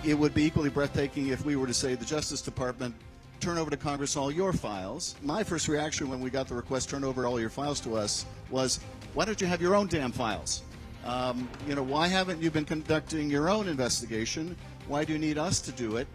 it would be equally breathtaking if we were to say the Justice Department, turn over to Congress all your files. My first reaction when we got the request, turn over all your files to us, was, why don't you have your own damn files? Why haven't you been conducting your own investigation? Why do you need us to do it?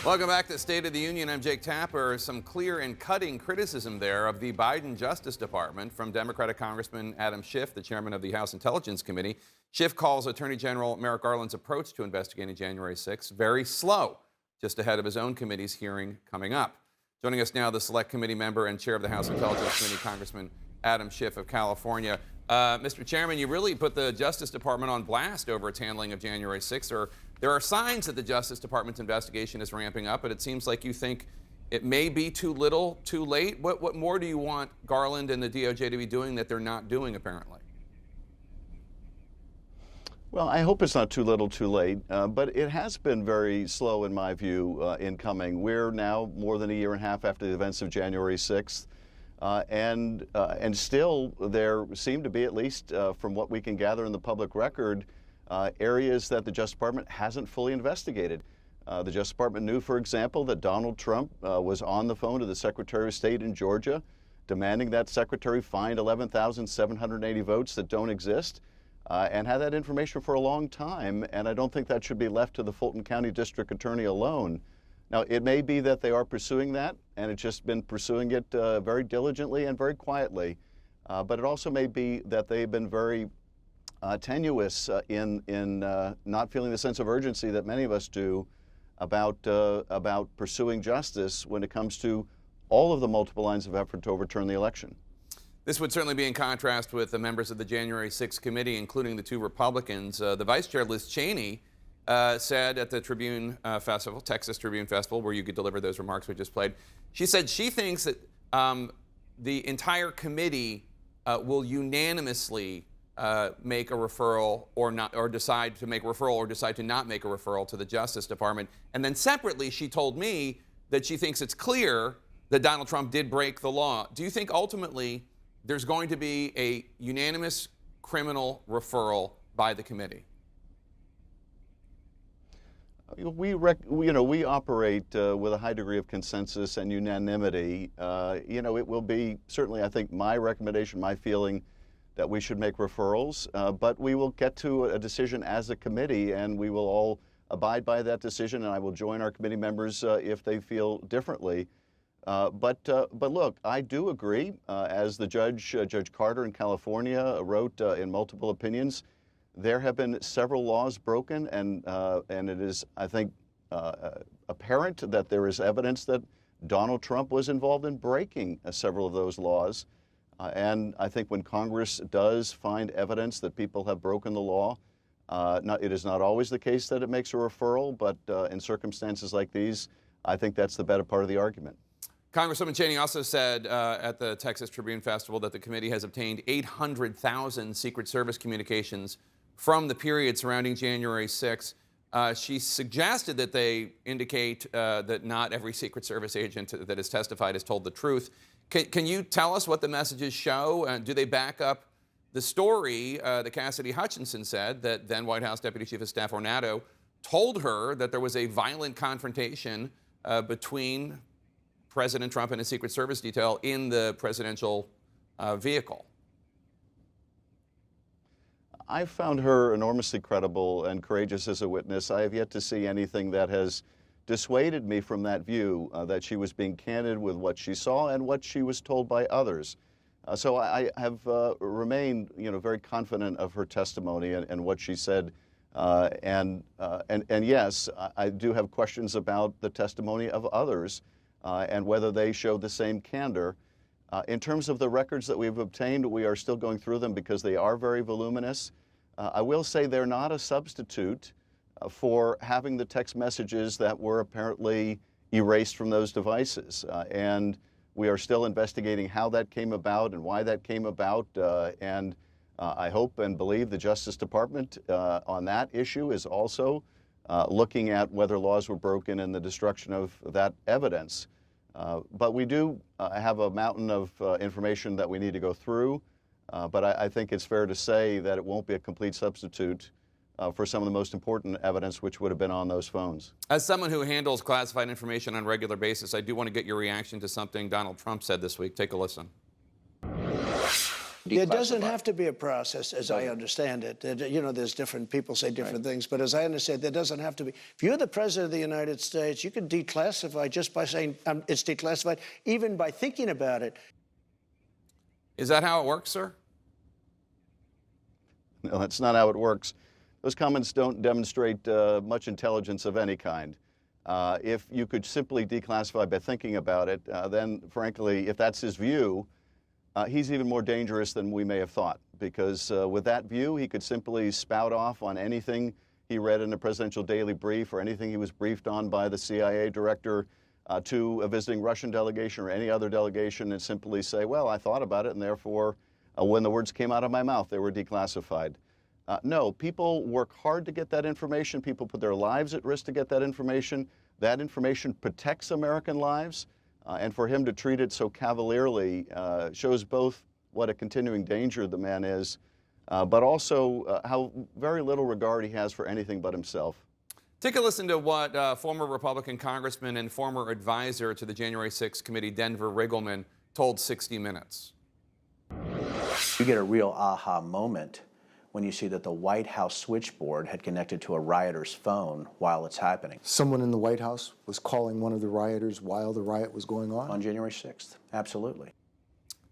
Welcome back to State of the Union. I'm Jake Tapper. Some clear and cutting criticism there of the Biden Justice Department from Democratic Congressman Adam Schiff, the chairman of the House Intelligence Committee. Schiff calls Attorney General Merrick Garland's approach to investigating January 6th very slow, just ahead of his own committee's hearing coming up. Joining us now, the Select Committee member and chair of the House Intelligence Committee, Congressman Adam Schiff of California. Mr. Chairman, you really put the Justice Department on blast over its handling of January 6th. There are signs that the Justice Department's investigation is ramping up, but it seems like you think it may be too little, too late. What more do you want Garland and the DOJ to be doing that they're not doing, apparently? Well, I hope it's not too little, too late, but it has been very slow, in my view, in coming. We're now more than a year and a half after the events of January 6th, and still there seem to be, at least from what we can gather in the public record, areas that the Justice Department hasn't fully investigated. The Justice Department knew, for example, that Donald Trump was on the phone to the Secretary of State in Georgia, demanding that Secretary find 11,780 votes that don't exist. And had that information for a long time, and I don't think that should be left to the Fulton County District Attorney alone. Now, it may be that they are pursuing that, and it's just been pursuing it very diligently and very quietly, but it also may be that they've been very tenuous in not feeling the sense of urgency that many of us do about pursuing justice when it comes to all of the multiple lines of effort to overturn the election. This would certainly be in contrast with the members of the January 6th committee, including the two Republicans. The Vice Chair, Liz Cheney, said at the Tribune Festival, Texas Tribune Festival, where you could deliver those remarks we just played, she said she thinks that the entire committee will unanimously make a referral or not, or decide to make a referral or decide to not make a referral to the Justice Department. And then separately, she told me that she thinks it's clear that Donald Trump did break the law. Do you think ultimately there's going to be a unanimous criminal referral by the committee? We operate with a high degree of consensus and unanimity. It will be certainly, I think, my recommendation, my feeling that we should make referrals, but we will get to a decision as a committee, and we will all abide by that decision, and I will join our committee members if they feel differently. But look, I do agree, as the Judge Carter in California wrote in multiple opinions, there have been several laws broken, and it is, I think, apparent that there is evidence that Donald Trump was involved in breaking several of those laws. And I think when Congress does find evidence that people have broken the law, it is not always the case that it makes a referral, but in circumstances like these, I think that's the better part of the argument. Congresswoman Cheney also said at the Texas Tribune Festival that the committee has obtained 800,000 Secret Service communications from the period surrounding January 6th. She suggested that they indicate that not every Secret Service agent that has testified has told the truth. Can you tell us what the messages show? Do they back up the story that Cassidy Hutchinson said, that then White House Deputy Chief of Staff Ornato told her that there was a violent confrontation between President Trump and his Secret Service detail in the presidential vehicle? I found her enormously credible and courageous as a witness. I have yet to see anything that has dissuaded me from that view, that she was being candid with what she saw and what she was told by others. So I have remained, very confident of her testimony and what she said. And yes, I do have questions about the testimony of others and whether they show the same candor. In terms of the records that we've obtained, we are still going through them because they are very voluminous. I will say they're not a substitute for having the text messages that were apparently erased from those devices. And we are still investigating how that came about and why that came about. And I hope and believe the Justice Department on that issue is also looking at whether laws were broken and the destruction of that evidence. But we do have a mountain of information that we need to go through. But I think it's fair to say that it won't be a complete substitute for some of the most important evidence, which would have been on those phones. As someone who handles classified information on a regular basis, I do want to get your reaction to something Donald Trump said this week. Take a listen. There doesn't have to be a process, as I understand it. You know, there's different people say different things, but as I understand, there doesn't have to be. If you're the president of the United States, you can declassify just by saying it's declassified, even by thinking about it. Is that how it works, sir? No, that's not how it works. Those comments don't demonstrate much intelligence of any kind. If you could simply declassify by thinking about it, then frankly, if that's his view, he's even more dangerous than we may have thought, because with that view, he could simply spout off on anything he read in a presidential daily brief or anything he was briefed on by the CIA director to a visiting Russian delegation or any other delegation and simply say, well, I thought about it, and therefore, when the words came out of my mouth, they were declassified. No, people work hard to get that information. People put their lives at risk to get that information. That information protects American lives. And for him to treat it so cavalierly shows both what a continuing danger the man is, but also how very little regard he has for anything but himself. Take a listen to what former Republican congressman and former advisor to the January 6th committee, Denver Riggleman, told 60 Minutes. You get a real aha moment when you see that the White House switchboard had connected to a rioter's phone while it's happening. Someone in the White House was calling one of the rioters while the riot was going on? On January 6th, absolutely.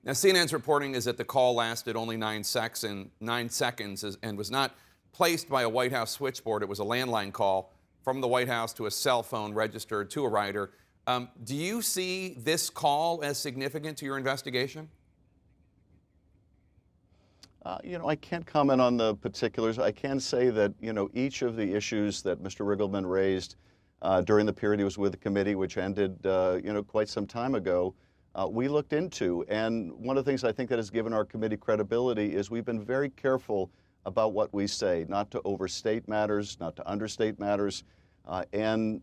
Now, CNN's reporting is that the call lasted only 9 seconds and was not placed by a White House switchboard. It was a landline call from the White House to a cell phone registered to a rioter. Do you see this call as significant to your investigation? You know, I can't comment on the particulars. I can say that, you know, each of the issues that Mr. Riggleman raised during the period he was with the committee, which ended, you know, quite some time ago, we looked into. And one of the things I think that has given our committee credibility is we've been very careful about what we say, not to overstate matters, not to understate matters. And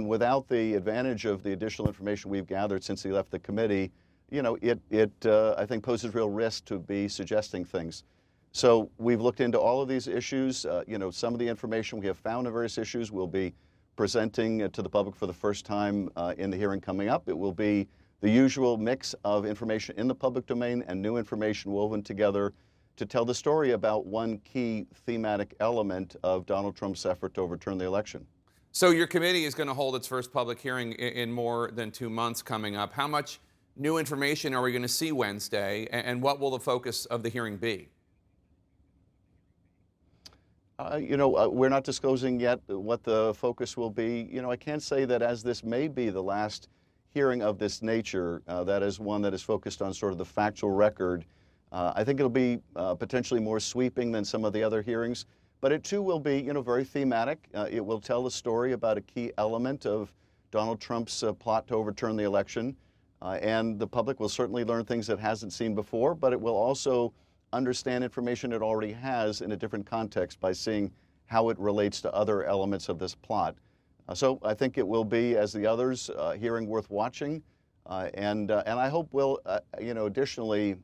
without the advantage of the additional information we've gathered since he left the committee, you know, I think poses real risk to be suggesting things. So we've looked into all of these issues. You know, some of the information we have found in various issues we'll be presenting to the public for the first time in the hearing coming up. It will be the usual mix of information in the public domain and new information woven together to tell the story about one key thematic element of Donald Trump's effort to overturn the election. So your committee is going to hold its first public hearing in more than 2 months coming up. How much new information are we going to see Wednesday, and what will the focus of the hearing be? You know, we're not disclosing yet what the focus will be. You know, I can say that as this may be the last hearing of this nature, that is one that is focused on sort of the factual record, I think it'll be potentially more sweeping than some of the other hearings, but it too will be, you know, very thematic. It will tell a story about a key element of Donald Trump's plot to overturn the election. And the public will certainly learn things it hasn't seen before, but it will also understand information it already has in a different context by seeing how it relates to other elements of this plot. So I think it will be, as the others, a hearing worth watching. And I hope we'll, you know, additionally,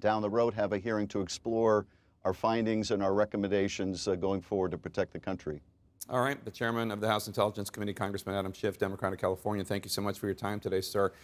down the road, have a hearing to explore our findings and our recommendations going forward to protect the country. All right, the chairman of the House Intelligence Committee, Congressman Adam Schiff, Democrat of California, thank you so much for your time today, sir.